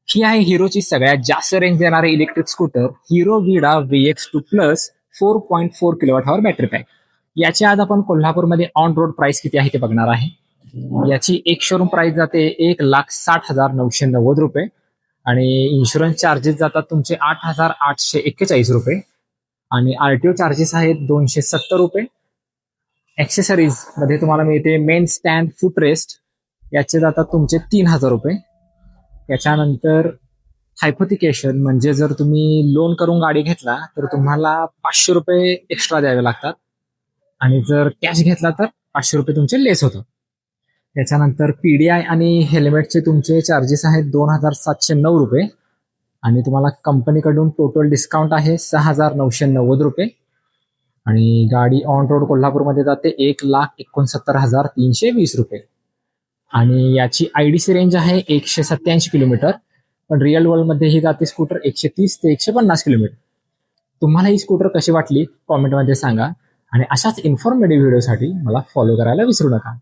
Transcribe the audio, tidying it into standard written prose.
ही आहे हिरोची सगळ्यात जास्त रेंज देणारे इलेक्ट्रिक स्कूटर हिरो विडा VX2 plus 4.4 kilowatt hover battery pack. याची आज आपण कोल्हापूरमध्ये ऑन रोड प्राइस किती आहे ते बघणार आहे. याची एक शोरूम प्राइस जाते 1,60,990 रुपये आणि इन्शुरन्स चार्जेस जातात तुमचे 8,841 रुपये आणि RTO चार्जेस आहेत 270 रुपये. ऍक्सेसरीज मध्ये तुम्हाला मिळते मेन स्टँड फुटरेस्ट, याचे जातात तुमचे 3,000 रुपये. त्याच्यानंतर हायपोथिकेशन म्हणजे जर तुम्ही लोन करून गाडी घेतला तर तुम्हाला 500 रुपये एक्स्ट्रा द्यावे लागतात आणि जर कॅश घेतला तर 500 रुपये तुमचे लेस होतात. त्याच्यानंतर PDI आणि हेल्मेटचे तुमचे चार्जेस आहेत 2,709 रुपये आणि तुम्हाला कंपनीकडून टोटल डिस्काउंट आहे 6,990 रुपये आणि गाडी ऑन रोड कोल्हापूरमध्ये जाते 1,69,320 रुपये आणि याची IDC रेंज आहे 187 किलोमीटर, पण रिअल वर्ल्डमध्ये ही जाते स्कूटर 130 ते 150 किलोमीटर. तुम्हाला ही स्कूटर कशी वाटली कॉमेंटमध्ये सांगा आणि अशाच इन्फॉर्मेटिव्ह व्हिडिओसाठी मला फॉलो करायला विसरू नका.